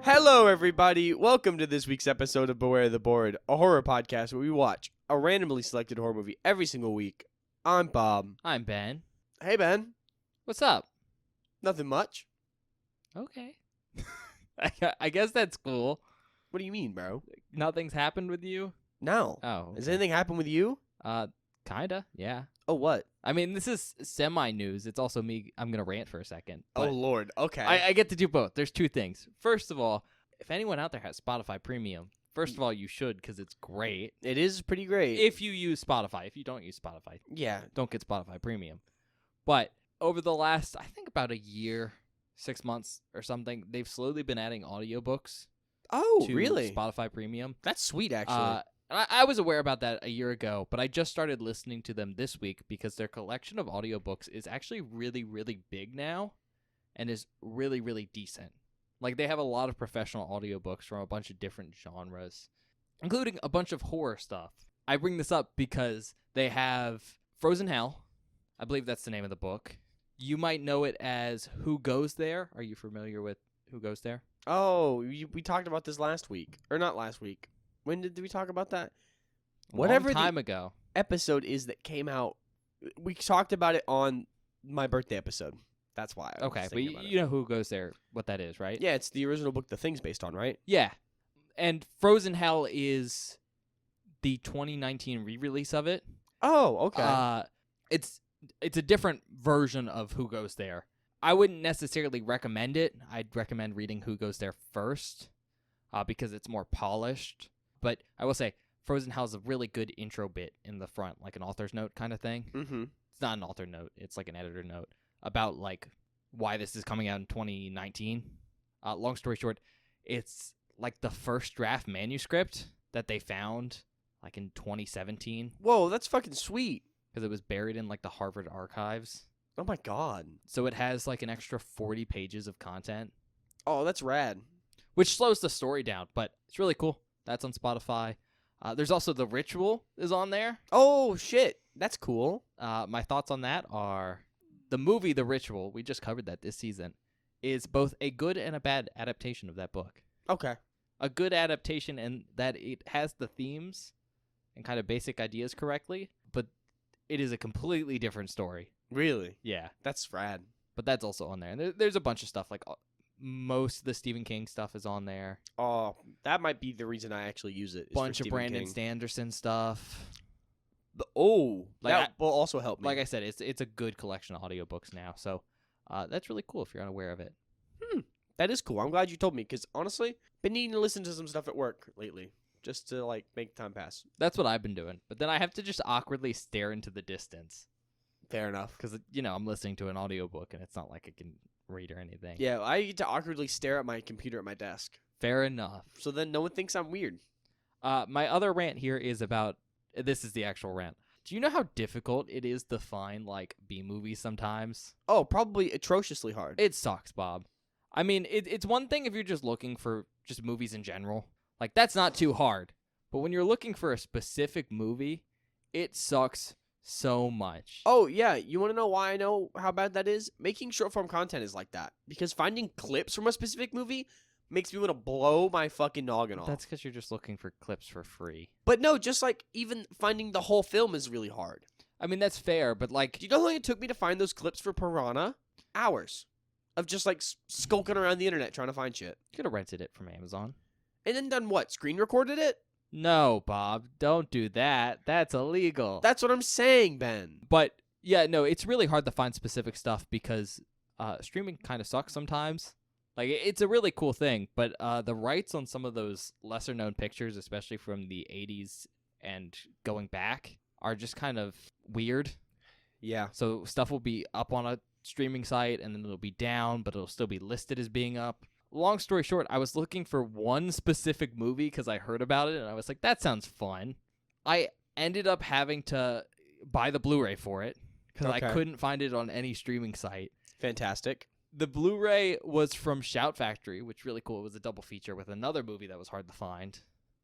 Hello, everybody. Welcome to this week's episode of Beware the Board, a horror podcast where we watch a randomly selected horror movie every single week. I'm Bob. I'm Ben. Hey, Ben. What's up? Nothing much. Okay. I guess that's cool. What do you mean, bro? Nothing's happened with you? No. Oh. Has anything happened with you? Kinda, yeah. Oh, what? I mean, this is semi-news. It's also me. I'm going to rant for a second. Oh, Lord. Okay. I get to do both. There's two things. First of all, if anyone out there has Spotify Premium, first of all, you should because it's great. It is pretty great. If you use Spotify. If you don't use Spotify, Yeah. don't get Spotify Premium. But over the last, I think about a year, 6 months or something, they've slowly been adding audiobooks Oh, to really? Spotify Premium. That's sweet, actually. I was aware about that a year ago, but I just started listening to them this week because their collection of audiobooks is actually really, really big now and is really, really decent. Like, they have a lot of professional audiobooks from a bunch of different genres, including a bunch of horror stuff. I bring this up because they have Frozen Hell. I believe that's the name of the book. You might know it as Who Goes There. Are you familiar with Who Goes There? Oh, we talked about this last week. Or not last week. When did we talk about that? Whatever time ago. Episode is that came out. We talked about it on my birthday episode. That's why. I was Okay, but thinking about it. you know Who Goes There, what that is, right? Yeah, it's the original book the thing's based on, right? Yeah. And Frozen Hell is the 2019 re-release of it. Oh, okay. It's a different version of Who Goes There. I wouldn't necessarily recommend it. I'd recommend reading Who Goes There first because it's more polished. But I will say, Frozen Hell is a really good intro bit in the front, like an author's note kind of thing. Mm-hmm. It's not an author note. It's like an editor note about like why this is coming out in 2019. Long story short, it's like the first draft manuscript that they found like in 2017 Whoa, that's fucking sweet. because it was buried in like the Harvard archives. Oh my god. So it has like an extra 40 pages of content, Oh, that's rad. which slows the story down, but it's really cool. That's on Spotify. There's also The Ritual is on there. Oh shit, that's cool. My thoughts on that are the movie The Ritual, we just covered that this season, is both a good and a bad adaptation of that book. Okay. A good adaptation in that it has the themes and kind of basic ideas correctly, but it is a completely different story. Really? Yeah, That's rad. but that's also on there. And there's a bunch of stuff, like most of the Stephen King stuff is on there. Oh, that might be the reason I actually use it. Bunch of Brandon Sanderson stuff. That I- will also help me. Like I said, it's a good collection of audiobooks now, so that's really cool if you're unaware of it. That is cool. I'm glad you told me because honestly, been needing to listen to some stuff at work lately just to like make time pass. That's what I've been doing. But then I have to just awkwardly stare into the distance Fair enough. because, I'm listening to an audiobook and it's not like I can read or anything. Yeah, I get to awkwardly stare at my computer at my desk, Fair enough. so then no one thinks I'm weird. My other rant here is about, this is the actual rant. Do you know how difficult it is to find, like, B-movies sometimes? Oh, probably atrociously hard. It sucks, Bob. I mean, it's one thing if you're just looking for just movies in general. Like, that's not too hard. But when you're looking for a specific movie, it sucks so much. Oh, yeah. You want to know why I know how bad that is? Making short form content is like that. Because finding clips from a specific movie makes me want to blow my fucking noggin off. That's because you're just looking for clips for free. But no, just like even finding the whole film is really hard. I mean, that's fair, but like, Do you know how long it took me to find those clips for Piranha? Hours. Of just like skulking around the internet trying to find shit. you could have rented it from Amazon. And then done what? Screen recorded it? No, Bob, don't do that. That's illegal. That's what I'm saying, Ben. But yeah, no, it's really hard to find specific stuff because streaming kind of sucks sometimes. Like, it's a really cool thing, but the rights on some of those lesser known pictures, especially from the 80s and going back, are just kind of weird. Yeah. So stuff will be up on a streaming site and then it'll be down, but it'll still be listed as being up. Long story short, I was looking for one specific movie because I heard about it and I was like, that sounds fun. I ended up having to buy the Blu-ray for it because I Okay. couldn't find it on any streaming site. Fantastic. The Blu-ray was from Shout Factory, which is really cool. It was a double feature with another movie that was hard to find,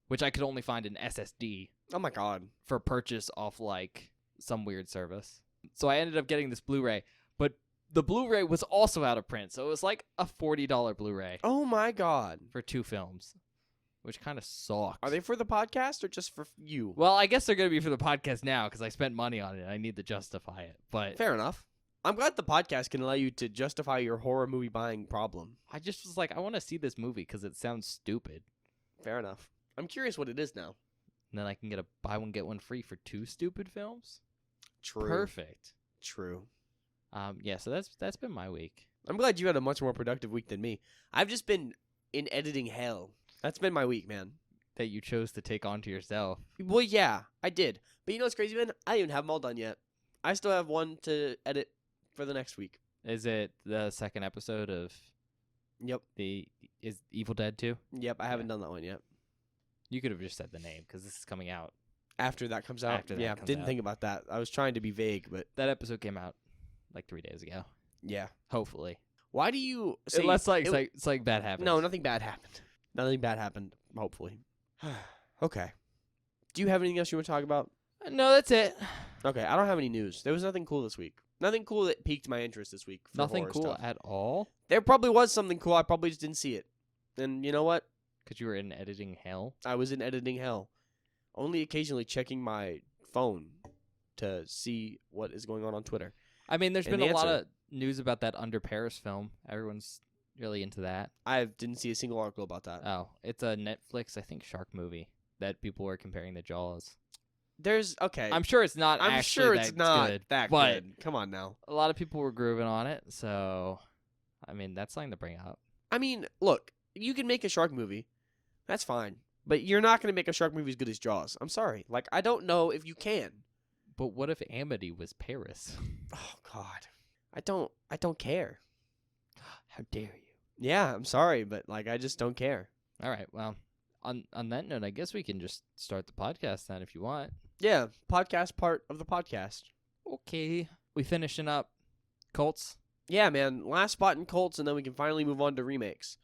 which I could only find in SSD Oh my god. for purchase off like some weird service. So I ended up getting this Blu-ray, but the Blu-ray was also out of print, so it was like a $40 Blu-ray Oh my god. for 2 films, which kind of sucks. Are they for the podcast or just for you? Well, I guess they're going to be for the podcast now because I spent money on it. I need to justify it. But Fair enough. I'm glad the podcast can allow you to justify your horror movie buying problem. I just was like, I want to see this movie because it sounds stupid. Fair enough. I'm curious what it is now. And then I can get a buy one, get one free for 2 stupid films. True. Perfect. True. Yeah, so that's been my week. I'm glad you had a much more productive week than me. I've just been in editing hell. That's been my week, man. That you chose to take onto yourself. Well, yeah, I did. But you know what's crazy, man? I don't even have them all done yet. I still have one to edit for the next week. Is it the second episode of Yep. Is Evil Dead 2? Yep, I haven't done that one yet. You could have just said the name because this is coming out. After that comes out. After that yeah, comes didn't out. think about that. I was trying to be vague, but That episode came out like 3 days ago. yeah. Hopefully. Why do you say Unless it's like bad happens. No, nothing bad happened. Nothing bad happened, hopefully. Okay. Do you have anything else you want to talk about? No, that's it. Okay, I don't have any news. There was nothing cool this week. Nothing cool that piqued my interest this week. For Nothing horror cool stuff. at all There probably was something cool. I probably just didn't see it. And you know what? because you were in editing hell. I was in editing hell. Only occasionally checking my phone to see what is going on Twitter. I mean, there's And been the a lot answer- of news about that Under Paris film. Everyone's really into that. I didn't see a single article about that. Oh, it's a Netflix, I think, shark movie that people were comparing to Jaws. There's okay. I'm sure it's not I'm actually sure that it's not good, that but good. Come on now. a lot of people were grooving on it, so I mean, that's something to bring up. I mean, look, you can make a shark movie. That's fine. But you're not going to make a shark movie as good as Jaws. I'm sorry. Like, I don't know if you can. But what if Amity was Paris? Oh, God. I don't care. How dare you? Yeah, I'm sorry, but, like, I just don't care. All right, well, on that note, I guess we can just start the podcast then if you want. Yeah, podcast part of the podcast. Okay. We finishing up Colts. Yeah, man. Last spot in Colts, and then we can finally move on to remakes.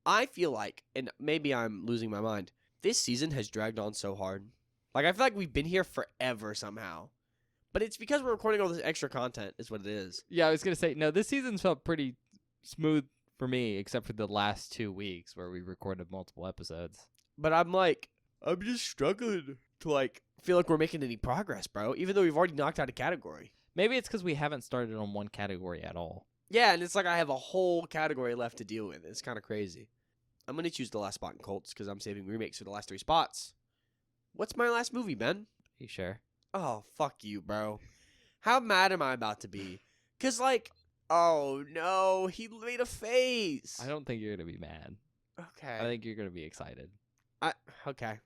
I feel like, and maybe I'm losing my mind, this season has dragged on so hard. Like, I feel like we've been here forever somehow. But it's because we're recording all this extra content, is what it is. Yeah, I was going to say, no, this season's felt pretty smooth for me, except for the last 2 weeks where we recorded multiple episodes. But I'm just struggling to, like, feel like we're making any progress, bro. Even though we've already knocked out a category. Maybe it's because we haven't started on one category at all. Yeah, and it's like I have a whole category left to deal with. It's kind of crazy. I'm going to choose the last spot in Colts because I'm saving remakes for the last 3 spots. What's my last movie, Ben? You sure? Oh, fuck you, bro. How mad am I about to be? Because, like, oh, no, he made a face. I don't think you're going to be mad. Okay. I think you're going to be excited. Okay.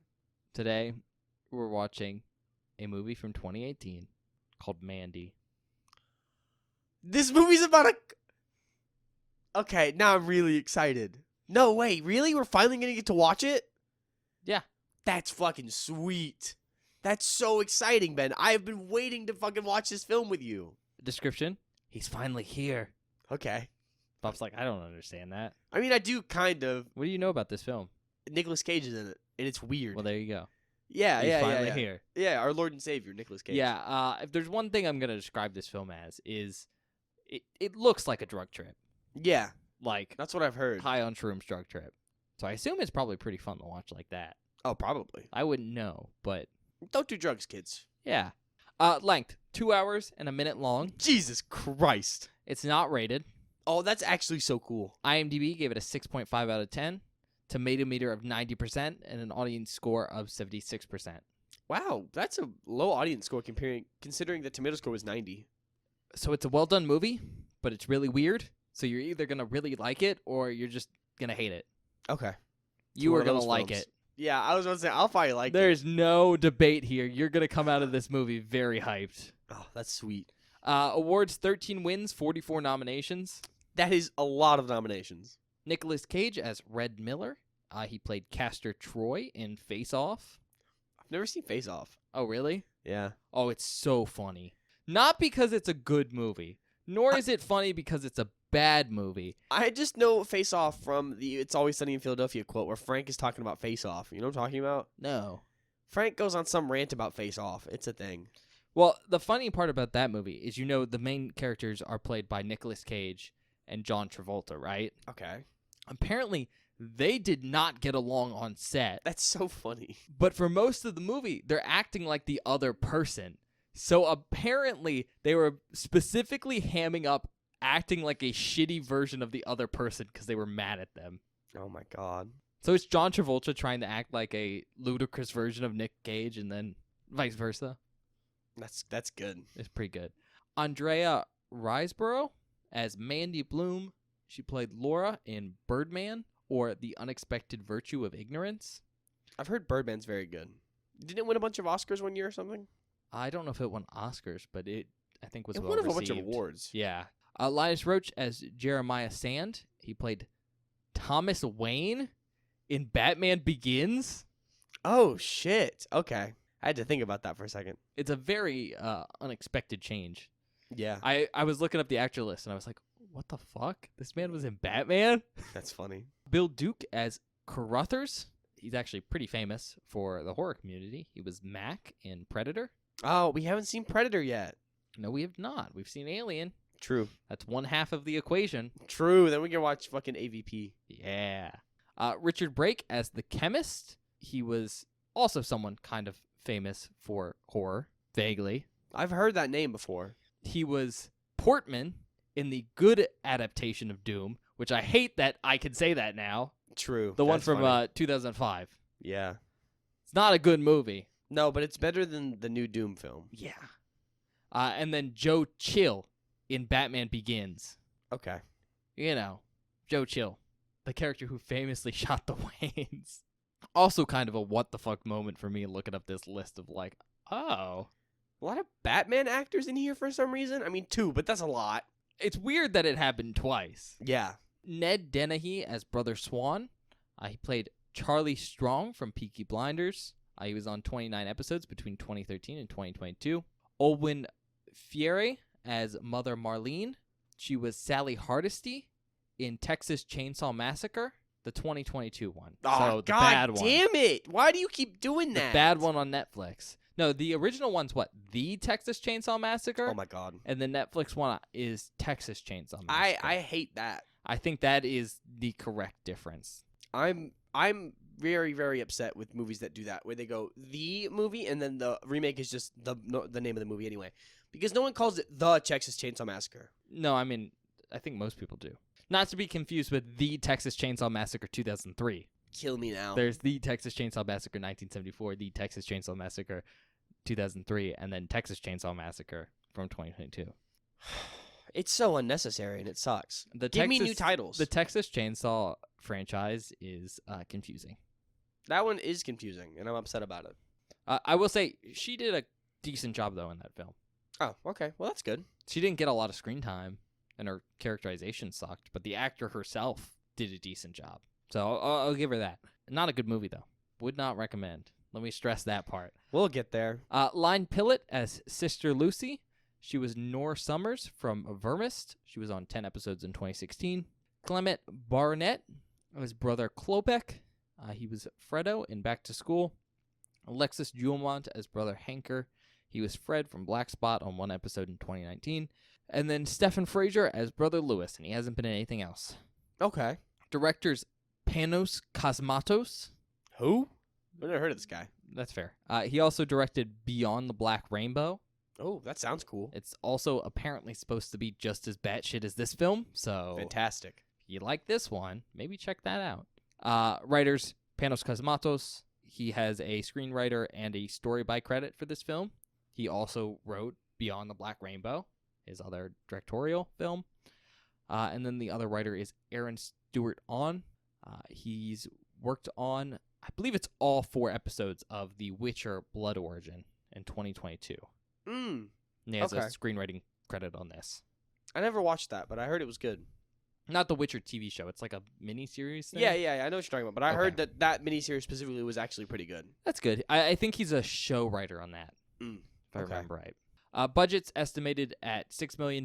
Today, we're watching a movie from 2018 called Mandy. This movie's about a... Okay, now I'm really excited. No, wait, really? We're finally going to get to watch it? Yeah. That's fucking sweet. That's so exciting, Ben. I have been waiting to fucking watch this film with you. Description? He's finally here. Okay. Bob's like, I don't understand that. I mean, I do kind of. What do you know about this film? Nicolas Cage is in it, and it's weird. Well, there you go. Yeah, He's yeah, finally yeah. here. Yeah, our Lord and Savior, Nicolas Cage. Yeah, if there's one thing I'm going to describe this film as is it looks like a drug trip. Yeah, Like that's what I've heard. high on shrooms drug trip. So I assume it's probably pretty fun to watch like that. Oh, probably. I wouldn't know, but Don't do drugs, kids. yeah. Length, 2 hours and a minute long. Jesus Christ. It's not rated. Oh, that's actually so cool. IMDb gave it a 6.5 out of 10, tomato meter of 90%, and an audience score of 76%. Wow, that's a low audience score considering the tomato score was 90. So it's a well done movie, but it's really weird. So you're either going to really like it or you're just going to hate it. Okay. You one are of going to those like films. it. Yeah, I was going to say, I'll probably like it. There's no debate here. You're going to come out of this movie very hyped. Oh, that's sweet. Awards, 13 wins, 44 nominations. That is a lot of nominations. Nicolas Cage as Red Miller. He played Castor Troy in Face Off. I've never seen Face Off. Oh, really? Yeah. Oh, it's so funny. Not because it's a good movie, nor is it funny because it's a bad movie. I just know Face Off from the It's Always Sunny in Philadelphia quote where Frank is talking about Face Off. You know what I'm talking about? No. Frank goes on some rant about Face Off. It's a thing. Well, the funny part about that movie is, the main characters are played by Nicolas Cage and John Travolta, right? Okay. Apparently, they did not get along on set. That's so funny. But for most of the movie, they're acting like the other person. So apparently, they were specifically hamming up acting like a shitty version of the other person because they were mad at them. Oh my god. So it's John Travolta trying to act like a ludicrous version of Nick Cage, and then vice versa. That's good. It's pretty good. Andrea Riseborough as Mandy Bloom. She played Laura in Birdman, or The Unexpected Virtue of Ignorance. I've heard Birdman's very good. Didn't it win a bunch of Oscars one year or something? I don't know if it won Oscars, but it, I think, was It well won a received. bunch of awards. Yeah. Linus Roach as Jeremiah Sand. He played Thomas Wayne in Batman Begins. Oh, shit. Okay. I had to think about that for a second. It's a very unexpected change. Yeah. I was looking up the actor list, and I was like, what the fuck? This man was in Batman? That's funny. Bill Duke as Carruthers. He's actually pretty famous for the horror community. He was Mac in Predator. Oh, we haven't seen Predator yet. No, we have not. We've seen Alien. True. That's one half of the equation. True. Then we can watch fucking AVP. Yeah. Richard Brake as the chemist. He was also someone kind of famous for horror, vaguely. I've heard that name before. He was Portman in the good adaptation of Doom, which I hate that I can say that now. True. The one That's from funny. 2005. Yeah. It's not a good movie. No, but it's better than the new Doom film. Yeah. And then Joe Chill in Batman Begins. Okay. Joe Chill, the character who famously shot the Waynes. Also kind of a what the fuck moment for me looking up this list of like, oh. A lot of Batman actors in here for some reason. I mean, 2, but that's a lot. It's weird that it happened twice. Yeah. Ned Dennehy as Brother Swan. He played Charlie Strong from Peaky Blinders. He was on 29 episodes between 2013 and 2022. Olwen Fiere as Mother Marlene. She was Sally Hardesty in Texas Chainsaw Massacre, the 2022 one. Oh, so the God bad one. damn it. Why do you keep doing The that? bad one on Netflix. No, the original one's what? The Texas Chainsaw Massacre? Oh, my God. And the Netflix one is Texas Chainsaw Massacre. I hate that. I think that is the correct difference. I'm very, very upset with movies that do that, where they go the movie and then the remake is just the name of the movie anyway. Because no one calls it the Texas Chainsaw Massacre. No, I mean, I think most people do. Not to be confused with the Texas Chainsaw Massacre 2003. Kill me now. There's the Texas Chainsaw Massacre 1974, the Texas Chainsaw Massacre 2003, and then Texas Chainsaw Massacre from 2022. It's so unnecessary and it sucks. The Give me new titles. The Texas Chainsaw franchise is confusing. That one is confusing, and I'm upset about it. I will say she did a decent job, though, in that film. Oh, okay. Well, that's good. She didn't get a lot of screen time, and her characterization sucked, but the actor herself did a decent job. So I'll give her that. Not a good movie, though. Would not recommend. Let me stress that part. We'll get there. Line Pillett as Sister Lucy. She was Nor Summers from Vermist. She was on 10 episodes in 2016. Clement Barnett as Brother Klopek. He was Fredo in Back to School. Alexis Julmont as Brother Hanker. He was Fred from Black Spot on one episode in 2019. And then Stephen Fraser as Brother Lewis, and he hasn't been in anything else. Okay. Directors Panos Cosmatos. Who? I've never heard of this guy. That's fair. He also directed Beyond the Black Rainbow. Oh, that sounds cool. It's also apparently supposed to be just as batshit as this film, so Fantastic. if you like this one, maybe check that out. Writers Panos Cosmatos. He has a screenwriter and a story by credit for this film. He also wrote Beyond the Black Rainbow, his other directorial film. And then the other writer is Aaron Stewart On. He's worked on, I believe it's all 4 episodes of The Witcher Blood Origin in 2022. And he has a screenwriting credit on this. I never watched that, but I heard it was good. Not the Witcher TV show. It's like a mini-series thing. Yeah, I know what you're talking about. But I heard that miniseries specifically was actually pretty good. That's good. I think he's a show writer on that, if I remember right. Budget's estimated at $6 million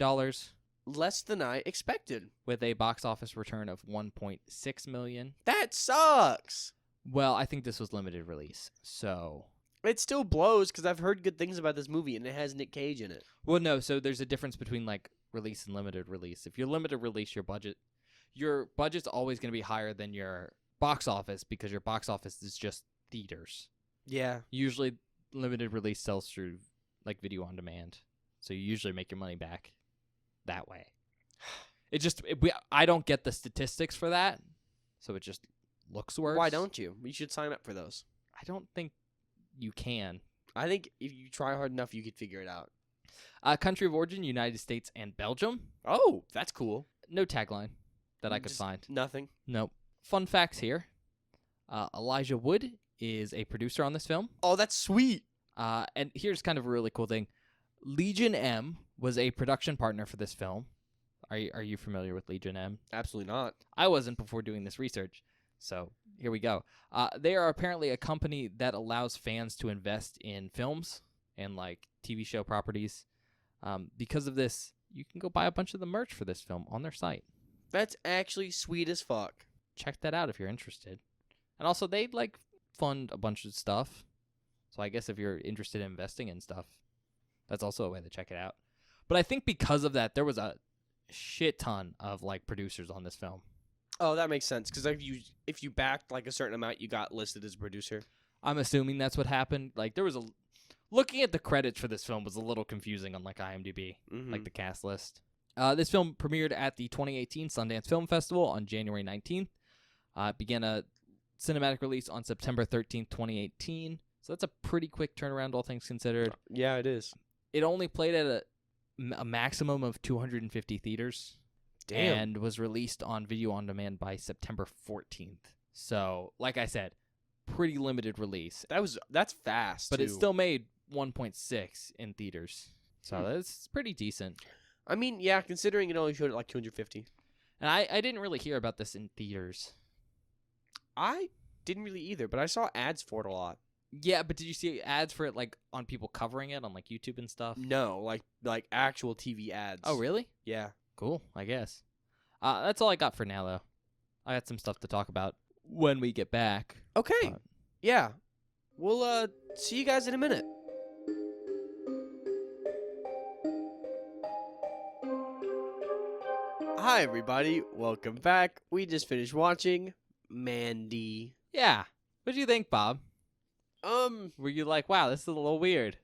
Less than I expected. with a box office return of $1.6 million. That sucks. Well, I think this was limited release, so It still blows because I've heard good things about this movie, and it has Nick Cage in it. Well, no. So there's a difference between like release and limited release. If you're limited release, your budget's always going to be higher than your box office because your box office is just theaters. Yeah. Usually, limited release sells through like video on demand, so you usually make your money back that way. I don't get the statistics for that, so it just looks worse. Why don't you? You should sign up for those. I don't think you can. I think if you try hard enough, you could figure it out. Country of origin: United States and Belgium. Oh, that's cool. No tagline that I could Just find. Nothing. Nope. Fun facts here. Elijah Wood is a producer on this film. Oh, that's sweet. And here's kind of a really cool thing. Legion M was a production partner for this film. Are you familiar with Legion M? Absolutely not. I wasn't before doing this research. So here we go. They are apparently a company that allows fans to invest in films and like TV show properties. Because of this, you can go buy a bunch of the merch for this film on their site. That's actually sweet as fuck. Check that out if you're interested. And also, they like fund a bunch of stuff. So I guess if you're interested in investing in stuff, that's also a way to check it out. But I think because of that, there was a shit ton of like producers on this film. Oh, that makes sense. Because if you backed like a certain amount, you got listed as a producer. I'm assuming that's what happened. Like there was looking at the credits for this film was a little confusing on like IMDb, like the cast list. This film premiered at the 2018 Sundance Film Festival on January 19th. It began a cinematic release on September 13th, 2018. So that's a pretty quick turnaround, all things considered. Yeah, it is. It only played at a maximum of 250 theaters. Damn. And was released on video on demand by September 14th. So, like I said, pretty limited release. That's fast. But too. it still made 1.6 in theaters. So that's pretty decent. I mean, yeah, considering it only showed at like 250. And I didn't really hear about this in theaters. I didn't really either, but I saw ads for it a lot. Yeah, but did you see ads for it like on people covering it on like YouTube and stuff? No, like actual TV ads. Oh, really? Yeah. Cool, I guess. That's all I got for now, though. I got some stuff to talk about when we get back. Okay. Yeah. We'll see you guys in a minute. Hi, everybody. Welcome back. We just finished watching Mandy. Yeah. What do you think, Bob? Um, Were you like, wow, this is a little weird?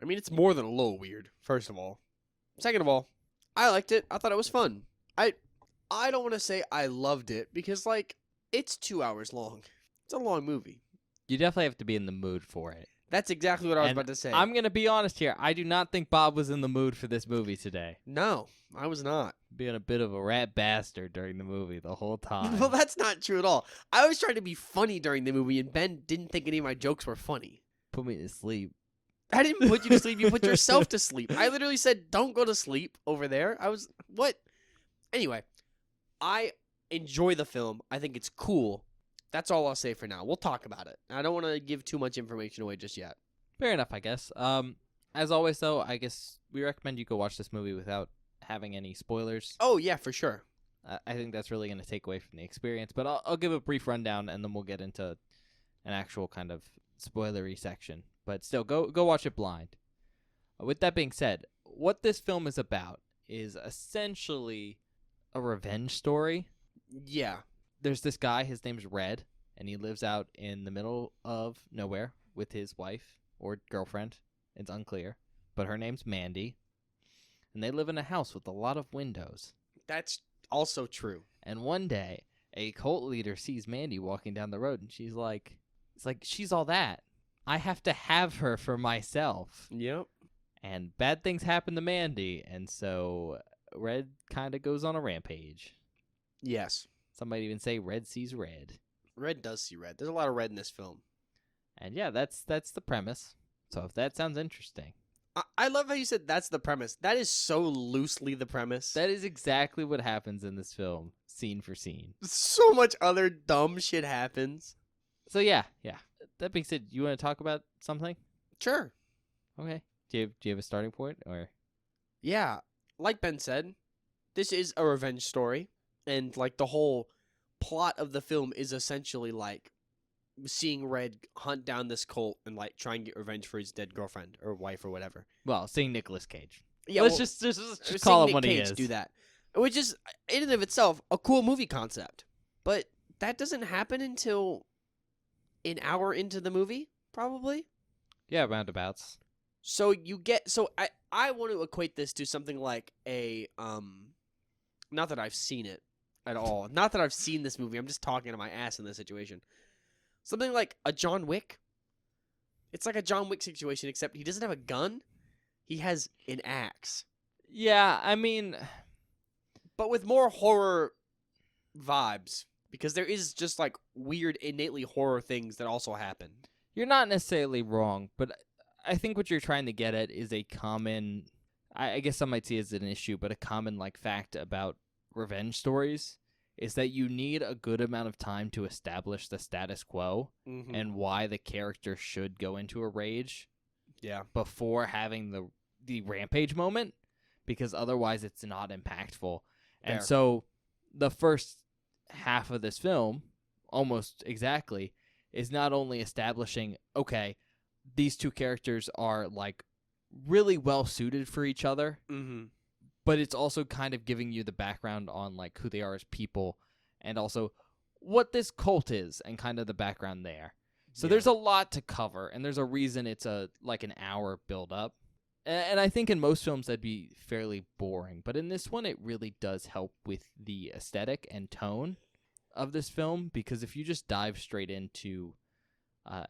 I mean, it's more than a little weird, first of all. Second of all, I liked it. I thought it was fun. I don't want to say I loved it because, like, it's 2 hours long. It's a long movie. You definitely have to be in the mood for it. That's exactly what I was And about to say. I'm going to be honest here. I do not think Bob was in the mood for this movie today. No, I was not. Being a bit of a rat bastard during the movie the whole time. Well, that's not true at all. I was trying to be funny during the movie, and Ben didn't think any of my jokes were funny. Put me to sleep. I didn't put you to sleep. You put yourself to sleep. I literally said, don't go to sleep over there. What? Anyway, I enjoy the film. I think it's cool. That's all I'll say for now. We'll talk about it. I don't want to give too much information away just yet. Fair enough, I guess. As always, though, I guess we recommend you go watch this movie without having any spoilers. Oh, yeah, for sure. I think that's really going to take away from the experience. But I'll give a brief rundown, and then we'll get into an actual kind of spoilery section. But still, go watch it blind. With that being said, what this film is about is essentially a revenge story. Yeah. There's this guy, his name's Red, and he lives out in the middle of nowhere with his wife or girlfriend. It's unclear. But her name's Mandy. And they live in a house with a lot of windows. That's also true. And one day, a cult leader sees Mandy walking down the road, and she's like, she's all that. I have to have her for myself. Yep. And bad things happen to Mandy, and so Red kind of goes on a rampage. Yes. Some might even say Red sees red. Red does see red. There's a lot of red in this film. And yeah, that's the premise. So if that sounds interesting. I love how you said that's the premise. That is so loosely the premise. That is exactly what happens in this film, scene for scene. So much other dumb shit happens. So yeah. That being said, you want to talk about something? Sure. Okay. Do you have a starting point or? Yeah. Like Ben said, this is a revenge story. And like the whole plot of the film is essentially like seeing Red hunt down this cult and like try and get revenge for his dead girlfriend or wife or whatever. Well, seeing Nicolas Cage. Yeah, Let's well, just seeing call him Nick what he Cage is. do that, which is in and of itself a cool movie concept, but that doesn't happen until an hour into the movie, probably. Yeah, roundabouts. So you get I want to equate this to something like a not that I've seen it at all. Not that I've seen this movie. I'm just talking to my ass in this situation. Something like a John Wick. It's like a John Wick situation, except he doesn't have a gun. He has an axe. Yeah, I mean, But with more horror vibes. Because there is just like weird, innately horror things that also happen. you're not necessarily wrong, but I think what you're trying to get at is a common, I guess some might see it as an issue, but a common like fact about revenge stories is that you need a good amount of time to establish the status quo Mm-hmm. and why the character should go into a rage Yeah. before having the rampage moment, because otherwise it's not impactful. And Fair. so the first half of this film, almost exactly, is not only establishing, okay, these two characters are like really well suited for each other, Mm-hmm. but it's also kind of giving you the background on like who they are as people and also what this cult is and kind of the background there. So there's a lot to cover, and there's a reason it's a like an hour build up. And I think in most films that'd be fairly boring, but in this one it really does help with the aesthetic and tone of this film, because if you just dive straight into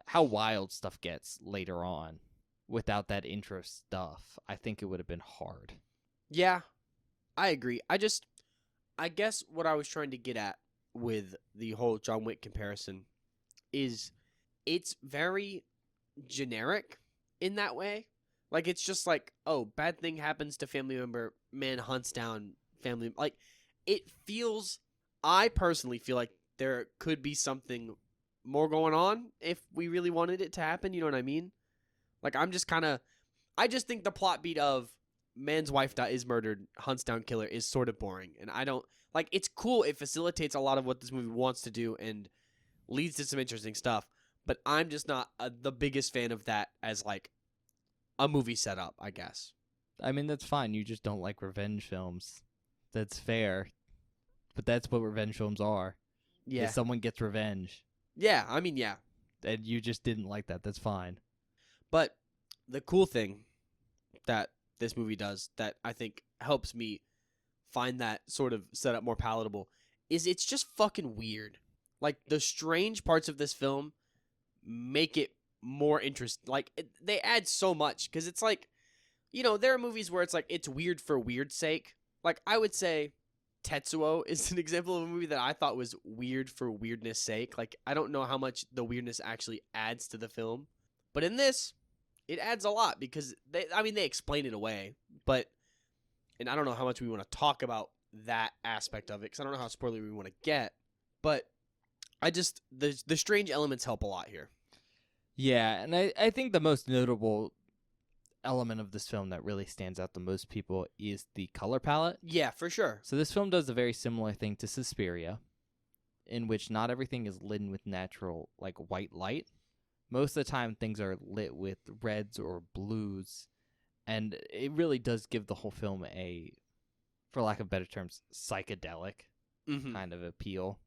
how wild stuff gets later on without that intro stuff, I think it would have been hard. Yeah, I agree. I guess what I was trying to get at with the whole John Wick comparison is it's very generic in that way. Like, it's just like, oh, bad thing happens to family member, man hunts down family. Like, it feels, I personally feel like there could be something more going on if we really wanted it to happen. You know what I mean? Like, I just think the plot beat of man's wife is murdered, hunts down killer is sort of boring. And I don't, like, it's cool. It facilitates a lot of what this movie wants to do and leads to some interesting stuff. But I'm just not the biggest fan of that as, like, a movie setup, I guess. I mean, that's fine. You just don't like revenge films. That's fair. But that's what revenge films are. Yeah. Is someone gets revenge. Yeah, I mean, yeah. And you just didn't like that. That's fine. But the cool thing that this movie does that I think helps me find that sort of setup more palatable is it's just fucking weird. Like, the strange parts of this film make it more interesting. Like, they add so much because it's like, you know, there are movies where it's like it's weird for weird's sake. Like, I would say Tetsuo is an example of a movie that I thought was weird for weirdness sake. Like, I don't know how much the weirdness actually adds to the film, but in this, it adds a lot because they explain it away, but, and I don't know how much we want to talk about that aspect of it because I don't know how spoilery we want to get, but I just, the strange elements help a lot here. Yeah, and I think the most notable element of this film that really stands out to most people is the color palette. Yeah, for sure. So this film does a very similar thing to Suspiria, in which not everything is lit with natural, like, white light. Most of the time, things are lit with reds or blues, and it really does give the whole film a, for lack of better terms, psychedelic kind of appeal.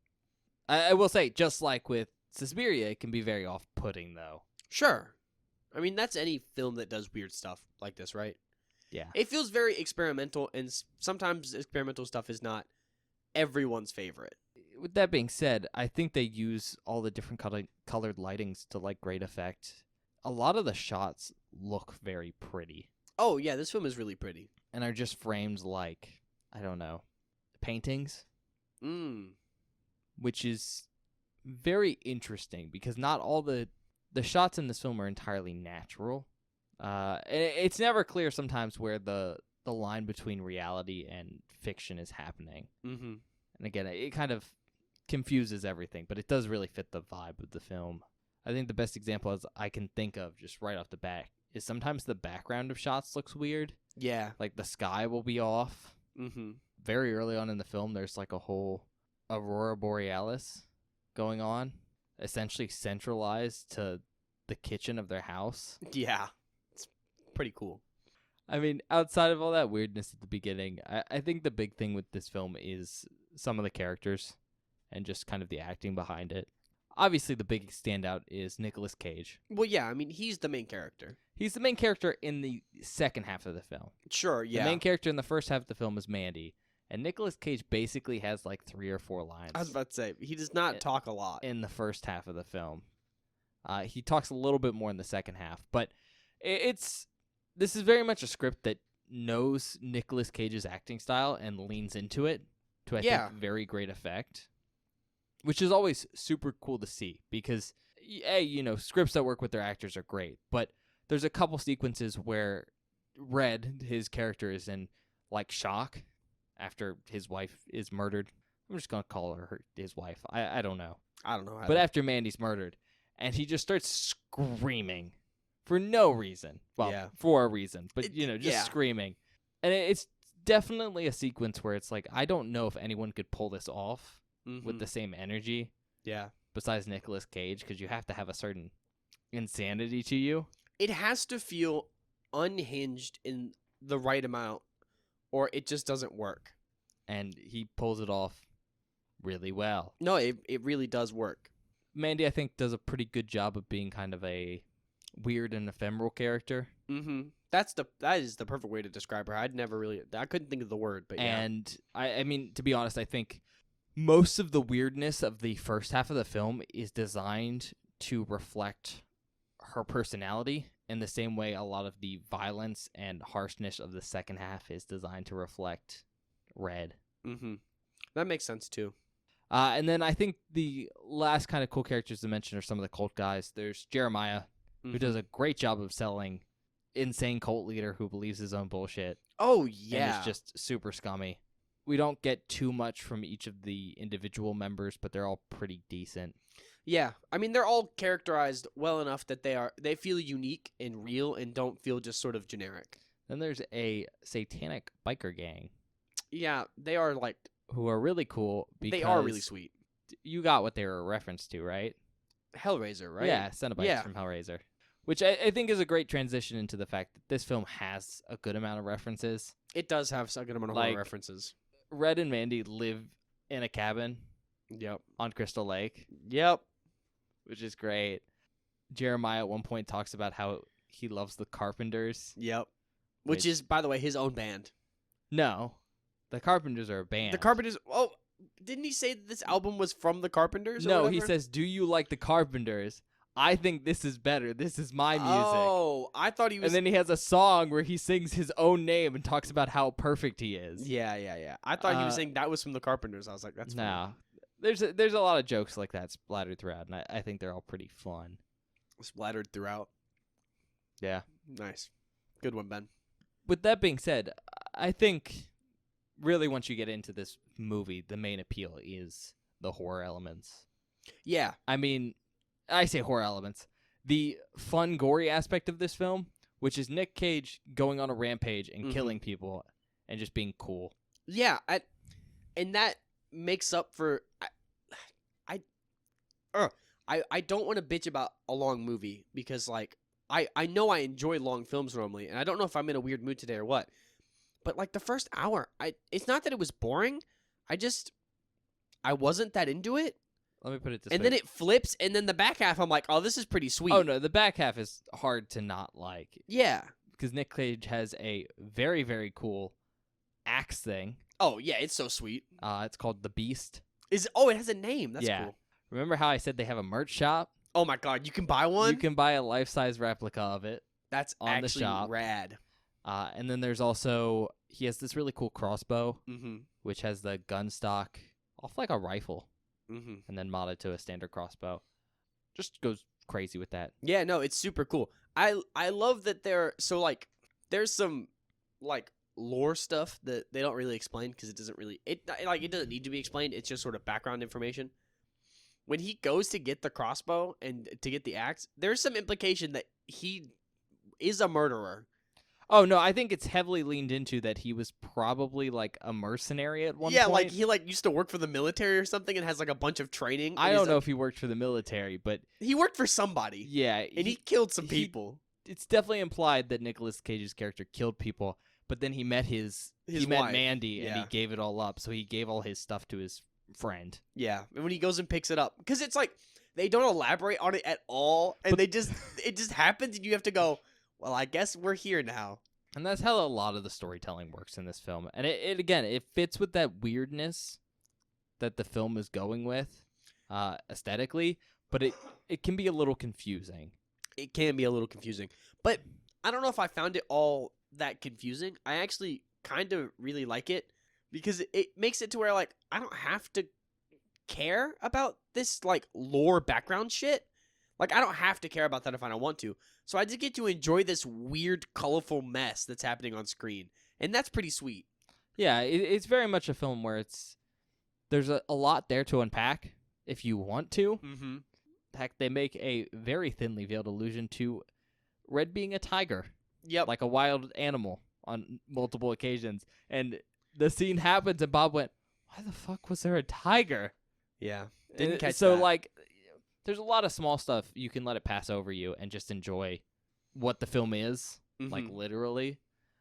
I will say, just like with Suspiria, it can be very off-putting, though. Sure. I mean, that's any film that does weird stuff like this, right? Yeah. It feels very experimental, and sometimes experimental stuff is not everyone's favorite. With that being said, I think they use all the different colored lightings to, like, great effect. A lot of the shots look very pretty. Oh, yeah, this film is really pretty. And are just framed like, I don't know, paintings. Which is very interesting because not all the shots in this film are entirely natural. It's never clear sometimes where the line between reality and fiction is happening. And again, it kind of confuses everything, but it does really fit the vibe of the film. I think the best example as I can think of just right off the bat is sometimes the background of shots looks weird. Yeah. Like the sky will be off. Very early on in the film, there's like a whole Aurora Borealis going on. essentially centralized to the kitchen of their house. Yeah, it's pretty cool. I mean, outside of all that weirdness at the beginning, I think the big thing with this film is some of the characters and just kind of the acting behind it. Obviously, the big standout is Nicolas Cage. Well, yeah, I mean, he's the main character. He's the main character in the second half of the film. Sure, yeah. The main character in the first half of the film is Mandy, and Nicolas Cage basically has like 3 or 4 lines. I was about to say, he does not talk a lot. In the first half of the film. He talks a little bit more in the second half, but this is very much a script that knows Nicolas Cage's acting style and leans into it to, I think, very great effect, which is always super cool to see because, scripts that work with their actors are great, but there's a couple sequences where Red, his character, is in, like, shock after his wife is murdered. I'm just going to call her his wife. I don't know. I don't know. But after Mandy's murdered, and he just starts screaming for no reason. Well, for a reason, but, screaming. And it's definitely a sequence where it's like, I don't know if anyone could pull this off with the same energy. Yeah. Besides Nicolas Cage, because you have to have a certain insanity to you. It has to feel unhinged in the right amount, or it just doesn't work. And he pulls it off really well. No, it really does work. Mandy, I think, does a pretty good job of being kind of a weird and ephemeral character. Mm-hmm. That is the perfect way to describe her. I couldn't think of the word, but yeah. And I mean, to be honest, I think most of the weirdness of the first half of the film is designed to reflect her personality in the same way a lot of the violence and harshness of the second half is designed to reflect Red. Mm-hmm. That makes sense too. And then I think the last kind of cool characters to mention are some of the cult guys. There's Jeremiah, who does a great job of selling insane cult leader who believes his own bullshit. Oh, yeah. And is just super scummy. We don't get too much from each of the individual members, but they're all pretty decent. Yeah. I mean, they're all characterized well enough that they feel unique and real and don't feel just sort of generic. Then there's a satanic biker gang. Yeah, they are like... Who are really cool because... They are really sweet. You got what they were a reference to, right? Hellraiser, right? Yeah, Cenobites from Hellraiser. Which I think is a great transition into the fact that this film has a good amount of references. It does have a good amount of horror references. Red and Mandy live in a cabin. Yep. On Crystal Lake. Yep. Which is great. Jeremiah at one point talks about how he loves the Carpenters. Yep. Which is, by the way, his own band. No. The Carpenters are a band. The Carpenters... Oh, didn't he say that this album was from the Carpenters? No, he says, do you like the Carpenters? I think this is better. This is my music. Oh, I thought he was... And then he has a song where he sings his own name and talks about how perfect he is. Yeah. I thought he was saying that was from the Carpenters. I was like, that's funny. No. There's a lot of jokes like that splattered throughout, and I think they're all pretty fun. Splattered throughout? Yeah. Nice. Good one, Ben. With that being said, I think really once you get into this movie, the main appeal is the horror elements. Yeah. I mean... I say horror elements. The fun, gory aspect of this film, which is Nick Cage going on a rampage and killing people and just being cool. Yeah, and that makes up for... I don't want to bitch about a long movie because, like, I know I enjoy long films normally, and I don't know if I'm in a weird mood today or what, but, like, the first hour, it's not that it was boring. I wasn't that into it. Let me put it this way. And then it flips, and then the back half, I'm like, oh, this is pretty sweet. Oh, no, the back half is hard to not like. Yeah. Because Nick Cage has a very, very cool axe thing. Oh, yeah, it's so sweet. It's called The Beast. It has a name. That's cool. Remember how I said they have a merch shop? Oh, my God, you can buy one? You can buy a life-size replica of it. That's on actually the shop. Rad. And then there's also, he has this really cool crossbow, which has the gun stock off like a rifle. And then modded to a standard crossbow. Just goes crazy with that. Yeah, no, it's super cool. I love that there's some like lore stuff that they don't really explain because it doesn't need to be explained. It's just sort of background information. When he goes to get the crossbow and to get the axe, there's some implication that he is a murderer. Oh no, I think it's heavily leaned into that he was probably like a mercenary at one Yeah, point. like he like used to work for the military or something and has like a bunch of training. I and is, don't know like- if he worked for the military, but he worked for somebody. yeah, And he killed some he- people. it's definitely implied that Nicolas Cage's character killed people, but then he met he met wife, Mandy and he yeah. gave it all up. So he gave all his stuff to his friend. Yeah, and when he goes and picks it up, because it's like they don't elaborate on it at all, and it just happens, and you have to go. Well, I guess we're here now. And that's how a lot of the storytelling works in this film. And it again, it fits with that weirdness that the film is going with aesthetically, but it can be a little confusing. It can be a little confusing, but I don't know if I found it all that confusing. I actually kind of really like it because it makes it to where like I don't have to care about this like lore background shit. Like I don't have to care about that if I don't want to. So I just get to enjoy this weird, colorful mess that's happening on screen, and that's pretty sweet. Yeah, it's very much a film where there's a lot there to unpack if you want to. Mm-hmm. Heck, they make a very thinly veiled allusion to Red being a tiger, Yep. like a wild animal on multiple occasions. And the scene happens, and Bob went, "Why the fuck was there a tiger?" Yeah. Didn't And catch so that. like there's a lot of small stuff you can let it pass over you and just enjoy what the film is, like Mhm. literally.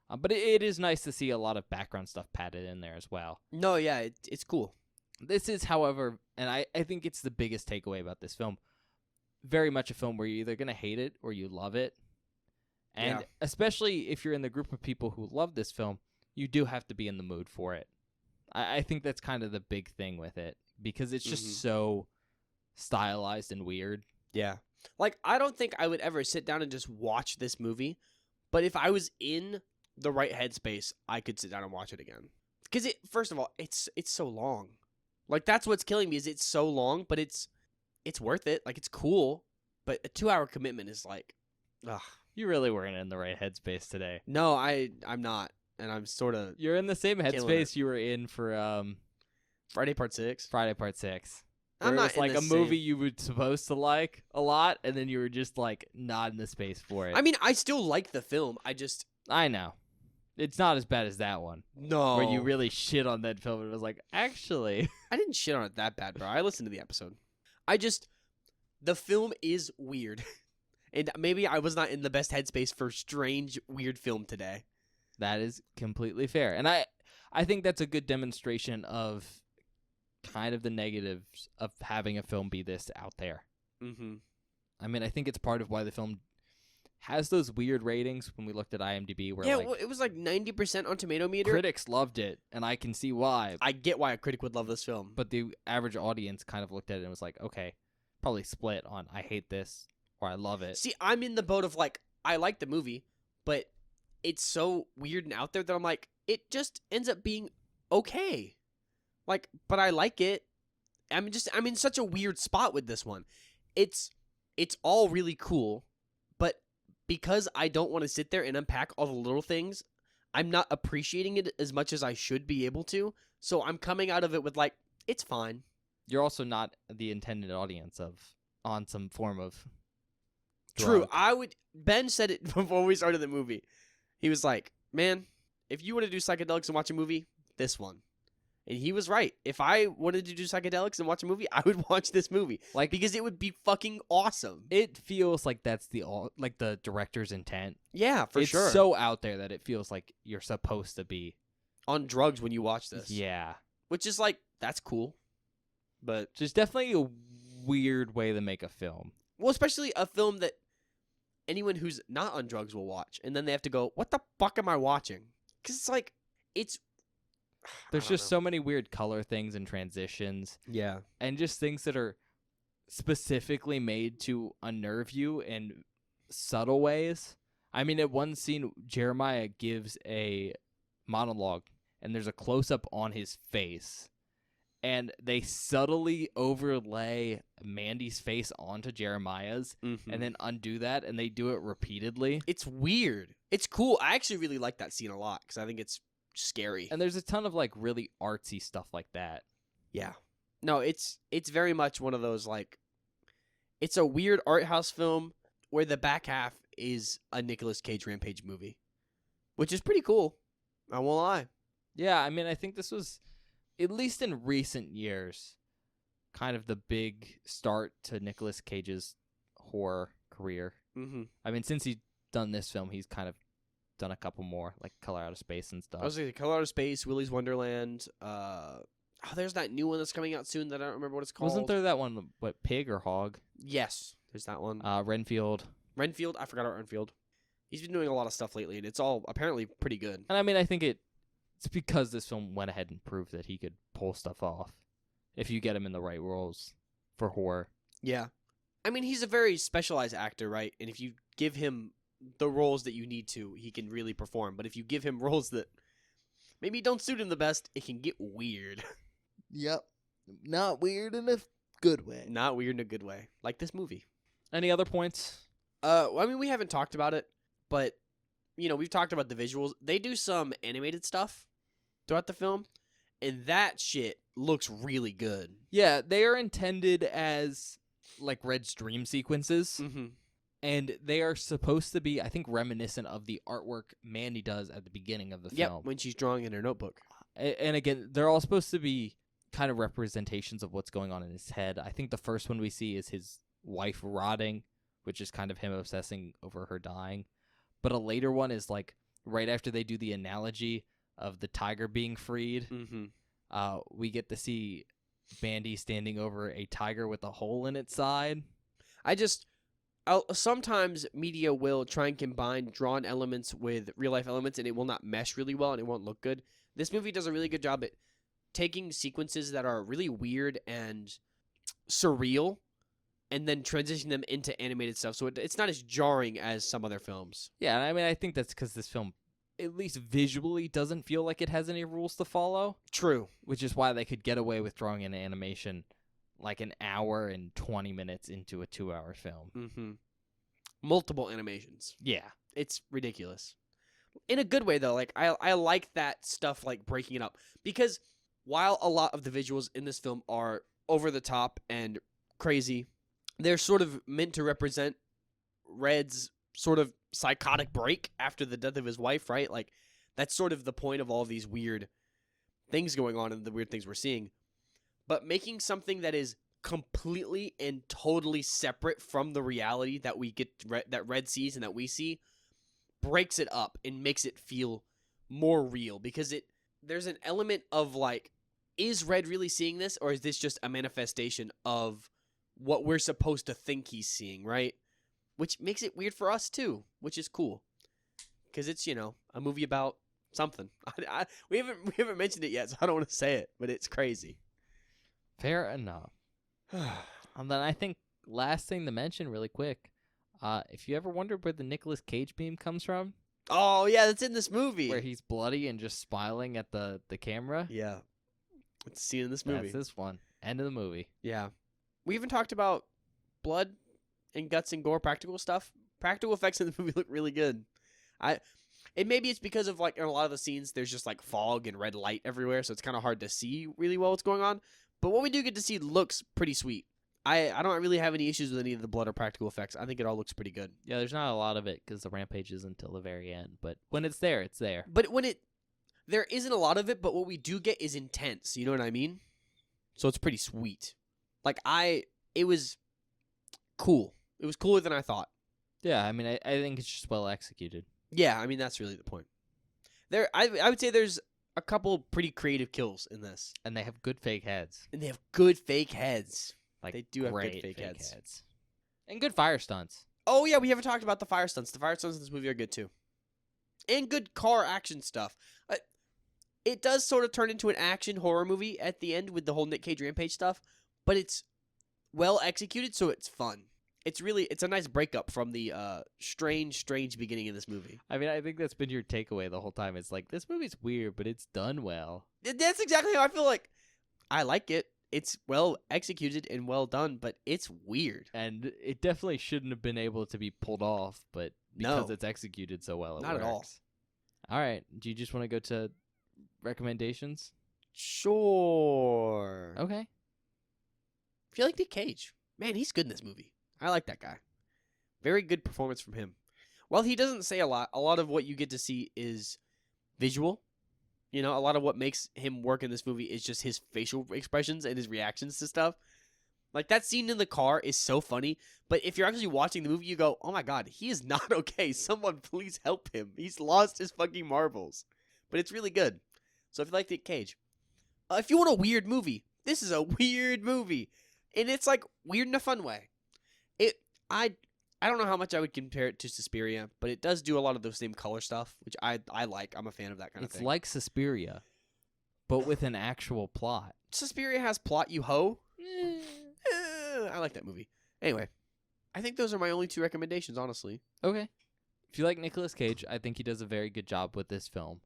But it is nice to see a lot of background stuff padded in there as well. No, yeah, it's cool. This is, however, and I think it's the biggest takeaway about this film, very much a film where you're either going to hate it or you love it. And Yeah. especially if you're in the group of people who love this film, you do have to be in the mood for it. I think that's kind of the big thing with it because it's just Mhm. so stylized and weird. Yeah. Like I don't think I would ever sit down and just watch this movie, but if I was in the right headspace, I could sit down and watch it again. Cuz it first of all, it's so long. Like that's what's killing me is it's so long, but it's worth it. Like it's cool, but a 2-hour commitment is like ugh. You really weren't in the right headspace today. No, I'm not. And I'm sort of You're in the same Killing headspace you were in for Friday Part 6. Friday Part 6. I'm Where not it was in like the a movie same- you were supposed to like a lot, and then you were just like not in the space for it. I mean, I still like the film. I know. It's not as bad as that one, No. where you really shit on that film and was like, actually. I didn't shit on it that bad, bro. I listened to the episode. The film is weird. And maybe I was not in the best headspace for strange, weird film today. That is completely fair. And I think that's a good demonstration of kind of the negatives of having a film be this out there. Mm-hmm. I mean, I think it's part of why the film has those weird ratings when we looked at IMDb where Yeah, like well, it was like 90% on Tomato Meter. critics loved it, and I can see why. I get why a critic would love this film. But the average audience kind of looked at it and was like, okay, probably split on I hate this or I love it. See, I'm in the boat of like, I like the movie, but it's so weird and out there that I'm like, it just ends up being okay. Like, but I like it. I'm in such a weird spot with this one. It's all really cool, but because I don't want to sit there and unpack all the little things, I'm not appreciating it as much as I should be able to. So I'm coming out of it with like, it's fine. You're also not the intended audience on some form of True. drug. Ben said it before we started the movie. He was like, man, if you want to do psychedelics and watch a movie, this one. And he was right. If I wanted to do psychedelics and watch a movie, I would watch this movie. Like, Because it would be fucking awesome. it feels like that's the director's intent. Yeah, for it's sure. so out there that it feels like you're supposed to be. On drugs when you watch this. Yeah. Which is like, that's cool. But, Just definitely a weird way to make a film. well, especially a film that anyone who's not on drugs will watch. And then they have to go, what the fuck am I watching? Because it's like, it's... There's just so many weird color things and transitions Yeah. and just things that are specifically made to unnerve you in subtle ways. I mean, at one scene, Jeremiah gives a monologue and there's a close up on his face. And they subtly overlay Mandy's face onto Jeremiah's Mm-hmm. and then undo that, and they do it repeatedly. It's weird. It's cool. I actually really like that scene a lot because I think it's scary. And there's a ton of like really artsy stuff like that. Yeah. No, it's very much one of those like, it's a weird art house film where the back half is a Nicolas Cage Rampage movie. which is pretty cool. I won't lie. Yeah, I mean, I think this was, at least in recent years, kind of the big start to Nicolas Cage's horror career. Mm-hmm. I mean, since he's done this film, he's kind of done a couple more, like Color Out of Space and stuff. I was like, Color Out of Space, Willy's Wonderland. There's that new one that's coming out soon that I don't remember what it's called. Wasn't there that one, what, Pig or Hog? Yes, there's that one. Renfield. Renfield, I forgot about Renfield. He's been doing a lot of stuff lately, and it's all apparently pretty good. And I mean, I think it's because this film went ahead and proved that he could pull stuff off if you get him in the right roles for horror. Yeah. I mean, he's a very specialized actor, right? And if you give him the roles that you need to, he can really perform. But if you give him roles that maybe don't suit him the best, it can get weird. Yep. Not weird in a good way. Not weird in a good way. Like this movie. Any other points? Well, I mean, we haven't talked about it, but, you know, we've talked about the visuals. They do some animated stuff throughout the film, and that shit looks really good. Yeah, they are intended as, like, Red's dream sequences. Mm-hmm. And they are supposed to be, I think, reminiscent of the artwork Mandy does at the beginning of the film. Yep, when she's drawing in her notebook. And again, they're all supposed to be kind of representations of what's going on in his head. I think the first one we see is his wife rotting, which is kind of him obsessing over her dying. But a later one is, like, right after they do the analogy of the tiger being freed. Mm-hmm. We get to see Mandy standing over a tiger with a hole in its side. Sometimes media will try and combine drawn elements with real life elements, and it will not mesh really well, and it won't look good. This movie does a really good job at taking sequences that are really weird and surreal, and then transitioning them into animated stuff. So it's not as jarring as some other films. Yeah, I mean, I think that's because this film, at least visually, doesn't feel like it has any rules to follow. True. Which is why they could get away with throwing an animation like an hour and 20 minutes into a 2-hour film. Mm-hmm. Multiple animations. Yeah. It's ridiculous. In a good way, though. Like, I like that stuff, like, breaking it up. Because while a lot of the visuals in this film are over the top and crazy, they're sort of meant to represent Red's sort of psychotic break after the death of his wife, right? Like, that's sort of the point of all of these weird things going on and the weird things we're seeing. But making something that is completely and totally separate from the reality that we get, that Red sees and that we see, breaks it up and makes it feel more real, because there's an element of, like, is Red really seeing this, or is this just a manifestation of what we're supposed to think he's seeing, right? Which makes it weird for us too, which is cool, because it's, you know, a movie about something. We haven't mentioned it yet, so I don't want to say it, but it's crazy. Fair enough. And then I think last thing to mention really quick, if you ever wondered where the Nicolas Cage meme comes from, Oh yeah, that's in this movie where he's bloody and just smiling at the camera. Yeah, it's seen in this movie. That's this one. End of the movie. Yeah, we even talked about blood and guts and gore practical stuff. Practical effects in the movie look really good. Maybe it's because of, like, in a lot of the scenes there's just, like, fog and red light everywhere, so it's kind of hard to see really well what's going on. But what we do get to see looks pretty sweet. I don't really have any issues with any of the blood or practical effects. I think it all looks pretty good. Yeah, there's not a lot of it because the rampage is until the very end. But when it's there, it's there. But there isn't a lot of it, but what we do get is intense. You know what I mean? So it's pretty sweet. Like, it was cool. It was cooler than I thought. Yeah, I mean, I think it's just well executed. Yeah, I mean, that's really the point. I would say there's a couple pretty creative kills in this. And they have good fake heads. And they have good fake heads. Like, they do have good great fake heads. And good fire stunts. Oh, yeah, we haven't talked about the fire stunts. The fire stunts in this movie are good, too. And good car action stuff. It does sort of turn into an action horror movie at the end with the whole Nick Cage Rampage stuff, but it's well executed, so it's fun. It's a nice breakup from the strange beginning of this movie. I mean, I think that's been your takeaway the whole time. It's like, this movie's weird, but it's done well. That's exactly how I feel. Like, I like it. It's well executed and well done, but it's weird. And it definitely shouldn't have been able to be pulled off, but because it's executed so well, it Not works. at all. All right. Do you just want to go to recommendations? Sure. Okay. I feel like Nick Cage. Man, he's good in this movie. I like that guy. Very good performance from him. While he doesn't say a lot of what you get to see is visual. You know, a lot of what makes him work in this movie is just his facial expressions and his reactions to stuff. Like, that scene in the car is so funny, but if you're actually watching the movie, you go, oh my god, he is not okay. Someone please help him. He's lost his fucking marbles. But it's really good. So if you like Nick Cage, if you want a weird movie, this is a weird movie. And it's, like, weird in a fun way. I don't know how much I would compare it to Suspiria, but it does do a lot of the same color stuff, which I like. I'm a fan of that kind of It's thing. like Suspiria, but with an actual plot. Suspiria has plot, you hoe. I like that movie. Anyway, I think those are my only 2 recommendations, honestly. Okay. If you like Nicolas Cage, I think he does a very good job with this film.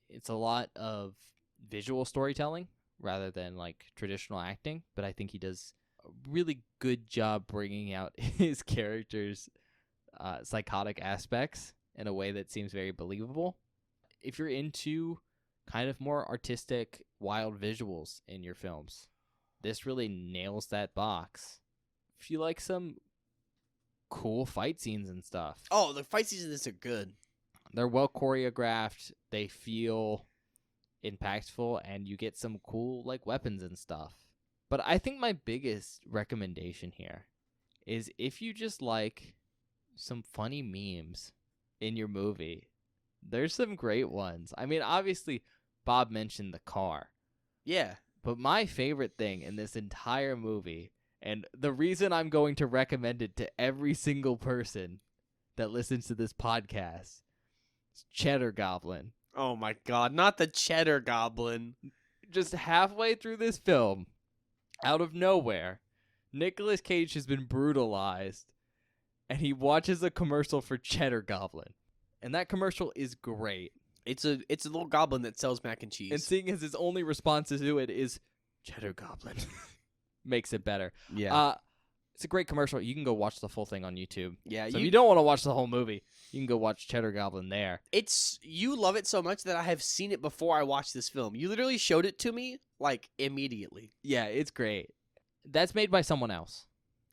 It's a lot of visual storytelling rather than like traditional acting, but I think he does a really good job bringing out his character's psychotic aspects in a way that seems very believable. If you're into kind of more artistic, wild visuals in your films, this really nails that box. If you like some cool fight scenes and stuff, Oh, the fight scenes in this are good. they're well choreographed, they feel impactful, and you get some cool like weapons and stuff. But I think my biggest recommendation here is if you just like some funny memes in your movie, there's some great ones. I mean, obviously, Bob mentioned the car, Yeah. but my favorite thing in this entire movie, and the reason I'm going to recommend it to every single person that listens to this podcast, is Cheddar Goblin. Oh my god, not the Cheddar Goblin. Just halfway through this film, out of nowhere, Nicolas Cage has been brutalized, and he watches a commercial for Cheddar Goblin. And that commercial is great. It's a little goblin that sells mac and cheese. And seeing as his only response to it is Cheddar Goblin makes it better. yeah. It's a great commercial. You can go watch the full thing on YouTube. Yeah, So if you don't want to watch the whole movie, you can go watch Cheddar Goblin there. you love it so much that I have seen it before I watched this film. You literally showed it to me like immediately. Yeah, it's great. That's made by someone else.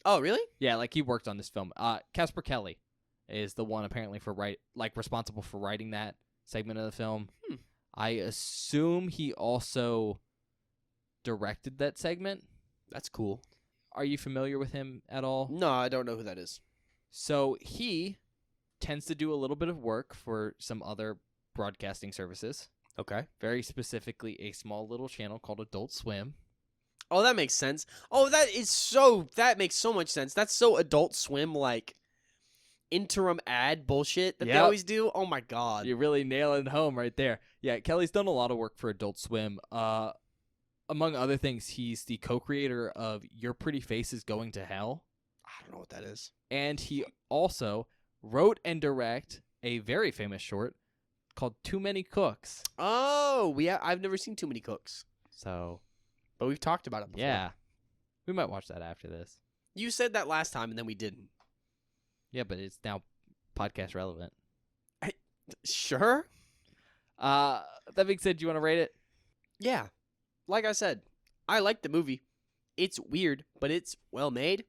Oh, really? Yeah, like he worked on this film. Casper Kelly is the one apparently for responsible for writing that segment of the film. I assume he also directed that segment. That's cool. Are you familiar with him at all? No, I don't know who that is. So he tends to do a little bit of work for some other broadcasting services. Okay. Very specifically, a small little channel called Adult Swim. Oh, that makes sense. Oh, that makes so much sense. That's so Adult Swim, like, interim ad bullshit that they Yep. always do. Oh my god. You're really nailing it home right there. Yeah, Kelly's done a lot of work for Adult Swim. Among other things, he's the co-creator of Your Pretty Face is Going to Hell. I don't know what that is. And he also wrote and directed a very famous short called Too Many Cooks. Oh, I've never seen Too Many Cooks, So, but we've talked about it before. yeah. We might watch that after this. You said that last time, and then we didn't. Yeah, but it's now podcast relevant. Sure. That being said, do you want to rate it? Yeah. Like I said, I like the movie. It's weird, but it's well made.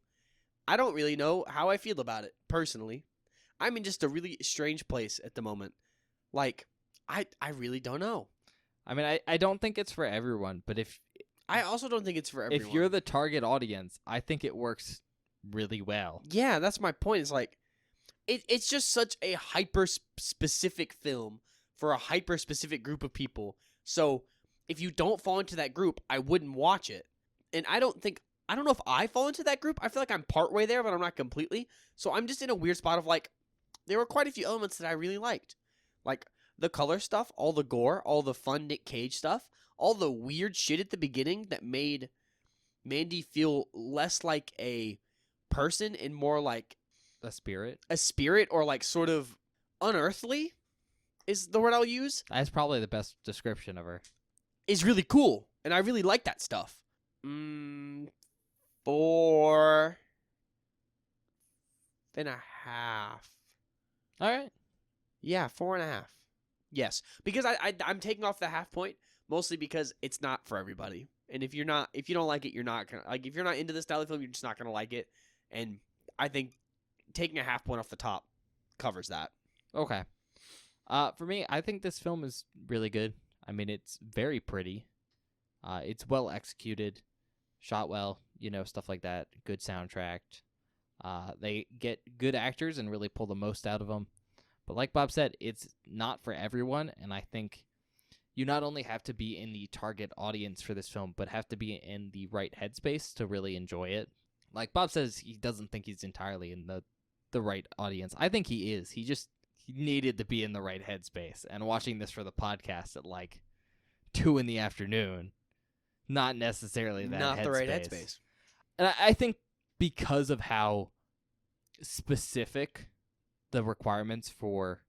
I don't really know how I feel about it, personally. I'm in just a really strange place at the moment. Like, I really don't know. I mean, I don't think it's for everyone, but I also don't think it's for everyone. if you're the target audience, I think it works really well. Yeah, that's my point. It's like, it's just such a hyper-specific film for a hyper-specific group of people. So, if you don't fall into that group, I wouldn't watch it. And I don't know if I fall into that group. I feel like I'm partway there, but I'm not completely. So I'm just in a weird spot of like, there were quite a few elements that I really liked. Like the color stuff, all the gore, all the fun Nick Cage stuff, all the weird shit at the beginning that made Mandy feel less like a person and more like The spirit. a spirit or like sort of unearthly is the word I'll use. That's probably the best description of her. Is really cool. And I really like that stuff. 4.5. All right. Yeah, 4.5. Yes, because I'm taking off the half point mostly because it's not for everybody. And if you don't like it, you're not gonna like. If you're not into this style of film, you're just not gonna like it. And I think taking a half point off the top covers that. Okay. For me, I think this film is really good. I mean, it's very pretty. It's well executed, shot well, stuff like that. Good soundtrack. They get good actors and really pull the most out of them. But like Bob said, it's not for everyone, and I think you not only have to be in the target audience for this film, but have to be in the right headspace to really enjoy it. Like Bob says, he doesn't think he's entirely in the right audience. I think he is. He needed to be in the right headspace. And watching this for the podcast at like 2 p.m, not necessarily that Not headspace. the right headspace. And I think because of how specific the requirements for,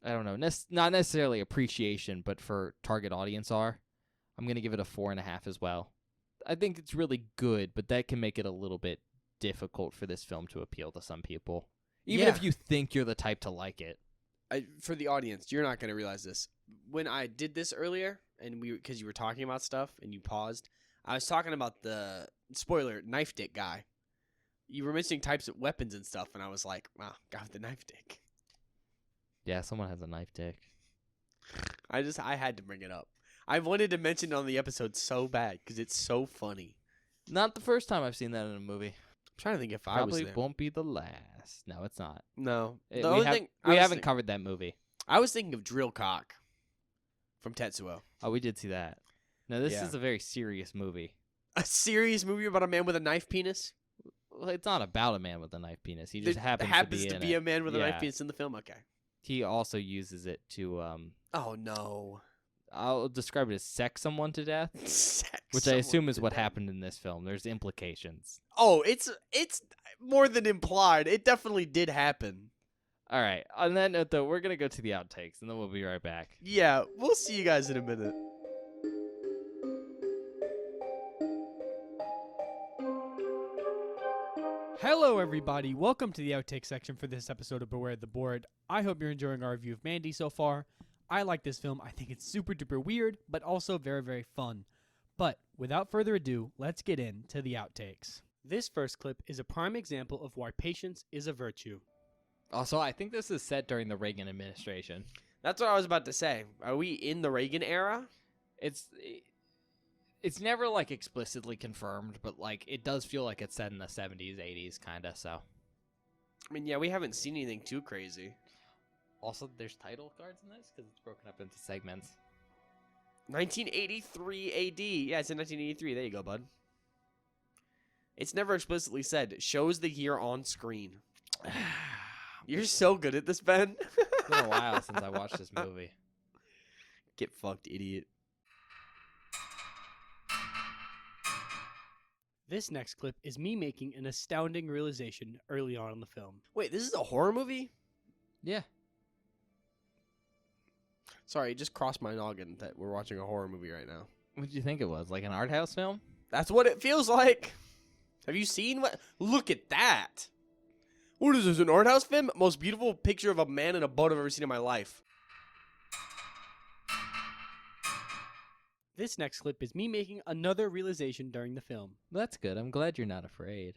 I don't know, not necessarily appreciation, but for target audience are, I'm going to give it a 4.5 as well. I think it's really good, but that can make it a little bit difficult for this film to appeal to some people. Even if you think you're the type to like it. For the audience, you're not going to realize this. When I did this earlier, and because you were talking about stuff and you paused, I was talking about the, spoiler, knife dick guy. You were mentioning types of weapons and stuff, and I was like, wow, guy with the knife dick. Yeah, someone has a knife dick. I had to bring it up. I wanted to mention it on the episode so bad because it's so funny. Not the first time I've seen that in a movie. I'm trying to think if I was Probably there. won't be the last. No, it's not. No. We The only thing haven't covered that movie. I was thinking of Drill Cock from Tetsuo. Oh, we did see that. No, this Yeah. is a very serious movie. A serious movie about a man with a knife penis? Well, it's not about a man with a knife penis. He just happens to to be be a man with a knife Yeah. penis in the film? Okay. He also uses it to, Oh, no. I'll describe it as sex someone to death, Sex which I assume someone is to what death. happened in this film. There's implications. Oh, it's more than implied. It definitely did happen. All right. On that note, though, we're going to go to the outtakes, and then we'll be right back. Yeah, we'll see you guys in a minute. Hello, everybody. Welcome to the outtake section for this episode of Beware the Board. I hope you're enjoying our review of Mandy so far. I like this film. I think it's super duper weird, but also very, very fun. But without further ado, let's get into the outtakes. This first clip is a prime example of why patience is a virtue. Also, I think this is set during the Reagan administration. That's what I was about to say. Are we in the Reagan era? It's never like explicitly confirmed, but like it does feel like it's set in the 70s, 80s kind of, so. I mean, yeah, we haven't seen anything too crazy. Also, there's title cards in this because it's broken up into segments. 1983 AD. Yeah, it's in 1983. There you go, bud. It's never explicitly said. It shows the year on screen. You're so good at this, Ben. It's been a while since I watched this movie. Get fucked, idiot. This next clip is me making an astounding realization early on in the film. Wait, this is a horror movie? Yeah. Sorry, it just crossed my noggin that we're watching a horror movie right now. What did you think it was? Like an art house film? That's what it feels like. Have you seen what? Look at that. What is this, an art house film? Most beautiful picture of a man in a boat I've ever seen in my life. This next clip is me making another realization during the film. That's good. I'm glad you're not afraid.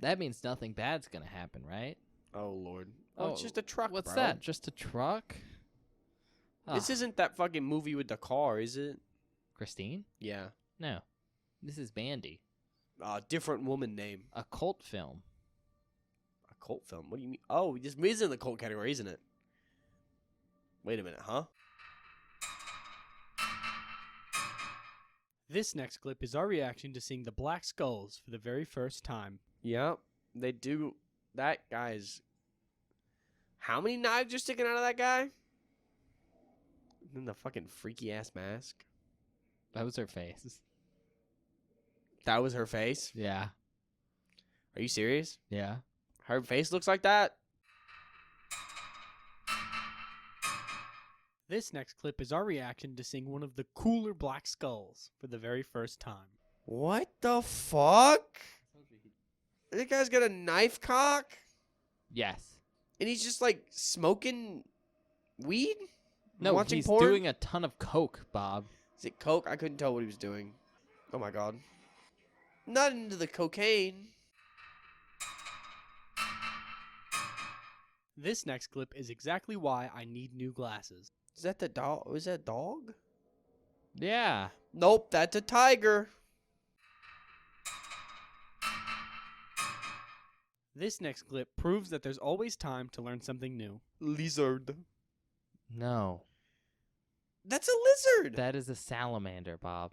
That means nothing bad's gonna happen, right? Oh, Lord. Oh, it's just a truck, What's bro. that? Just a truck? This Ah, isn't that fucking movie with the car, is it? Christine? Yeah. No. This is Mandy. Different woman name. A cult film. A cult film? What do you mean? Oh, this is in the cult category, isn't it? Wait a minute, huh? This next clip is our reaction to seeing the Black Skulls for the very first time. Yep. They do. That guy's. How many knives are sticking out of that guy? And then the fucking freaky ass mask. That was her face. That was her face? Yeah. Are you serious? Yeah. Her face looks like that? This next clip is our reaction to seeing one of the cooler Black Skulls for the very first time. What the fuck? That guy's got a knife cock? Yes. And he's just like smoking weed? No, Watching he's porn? doing a ton of coke, Bob. Is it coke? I couldn't tell what he was doing. Oh my god. Not into the cocaine. This next clip is exactly why I need new glasses. Is that the dog? Is that a dog? Yeah. Nope, that's a tiger. This next clip proves that there's always time to learn something new. Lizard. No. That's a lizard. That is a salamander, Bob.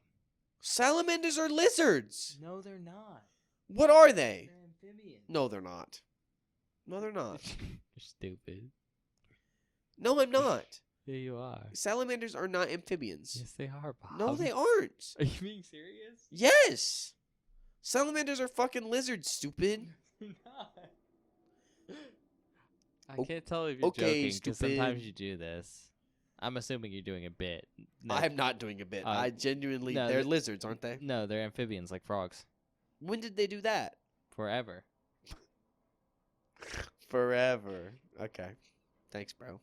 Salamanders are lizards. No, they're not. What are they? They're amphibians. No, they're not. No, they're not. You're stupid. No, I'm not. Yeah, you are. Salamanders are not amphibians. Yes, they are, Bob. No, they aren't. Are you being serious? Yes. Salamanders are fucking lizards, stupid. I can't tell if you're okay, joking because stupid. sometimes you do this. I'm assuming you're doing a bit. No, I'm not doing a bit. I genuinely... no, they're lizards, aren't they? no, they're amphibians like frogs. When did they do that? Forever. Forever. Okay. Thanks, bro.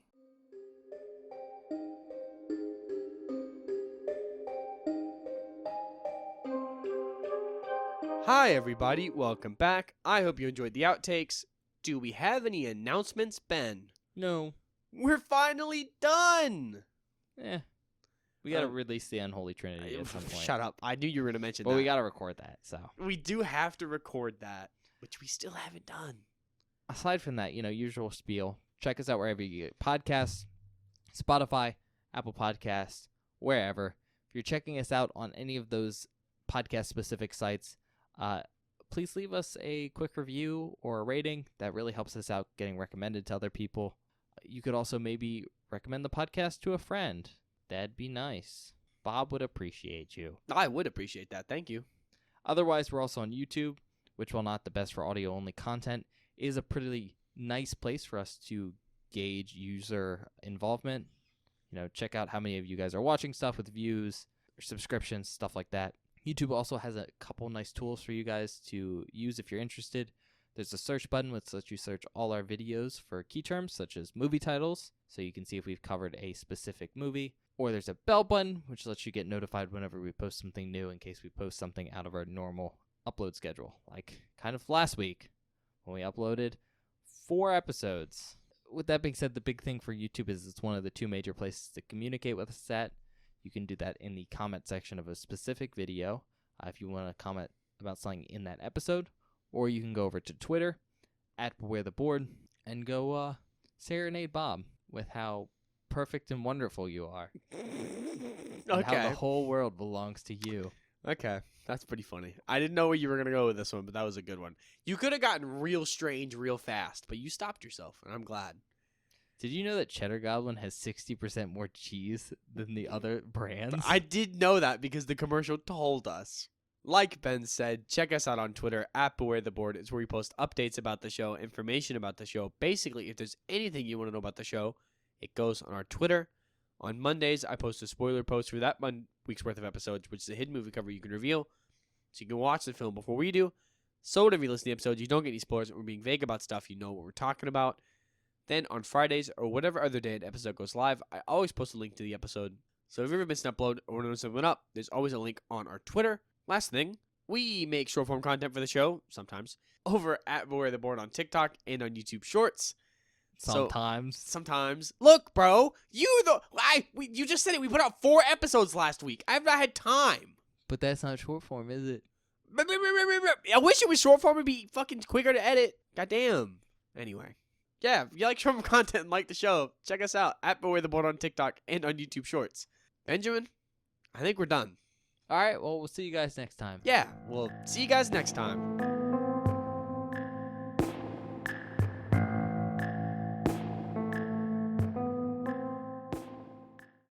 Hi, everybody. Welcome back. I hope you enjoyed the outtakes. Do we have any announcements, Ben? No. We're finally done. We gotta release the Unholy Trinity at some point. Shut up. I knew you were going to mention But that. we gotta record that, so. We do have to record that, which we still haven't done. Aside from that, usual spiel. Check us out wherever you get podcasts, Spotify, Apple Podcasts, wherever. If you're checking us out on any of those podcast-specific sites, please leave us a quick review or a rating. That really helps us out getting recommended to other people. You could also maybe recommend the podcast to a friend. That'd be nice. Bob would appreciate you. I would appreciate that. Thank you. Otherwise, we're also on YouTube, which, while not the best for audio-only content, is a pretty nice place for us to gauge user involvement. Check out how many of you guys are watching stuff with views or subscriptions, stuff like that. YouTube also has a couple nice tools for you guys to use if you're interested. There's a search button which lets you search all our videos for key terms such as movie titles, so you can see if we've covered a specific movie. Or there's a bell button which lets you get notified whenever we post something new in case we post something out of our normal upload schedule, like kind of last week when we uploaded 4 episodes. With that being said, the big thing for YouTube is it's one of the 2 major places to communicate with us at. You can do that in the comment section of a specific video if you want to comment about something in that episode. Or you can go over to Twitter, @BewareTheBoard, and go serenade Bob with how perfect and wonderful you are. And how the whole world belongs to you. Okay. That's pretty funny. I didn't know where you were going to go with this one, but that was a good one. You could have gotten real strange real fast, but you stopped yourself, and I'm glad. Did you know that Cheddar Goblin has 60% more cheese than the other brands? I did know that because the commercial told us. Like Ben said, check us out on Twitter, @BewareTheBoard. It's where we post updates about the show, information about the show. Basically, if there's anything you want to know about the show, it goes on our Twitter. On Mondays, I post a spoiler post for that week's worth of episodes, which is a hidden movie cover you can reveal. So you can watch the film before we do. So whenever you listen to the episodes, you don't get any spoilers. We're being vague about stuff. You know what we're talking about. Then on Fridays or whatever other day an episode goes live, I always post a link to the episode. So if you've ever missed an upload or want to know something up, there's always a link on our Twitter. Last thing, we make short form content for the show, sometimes, over at BewareTheBoard on TikTok and on YouTube Shorts. Sometimes. Look, bro, you just said it. We put out 4 episodes last week. I've not had time. But that's not short form, is it? I wish it was short form. It'd be fucking quicker to edit. Goddamn. Anyway. Yeah, if you like short form content and like the show, check us out at BewareTheBoard on TikTok and on YouTube Shorts. Benjamin, I think we're done. All right, well, we'll see you guys next time. Yeah, we'll see you guys next time.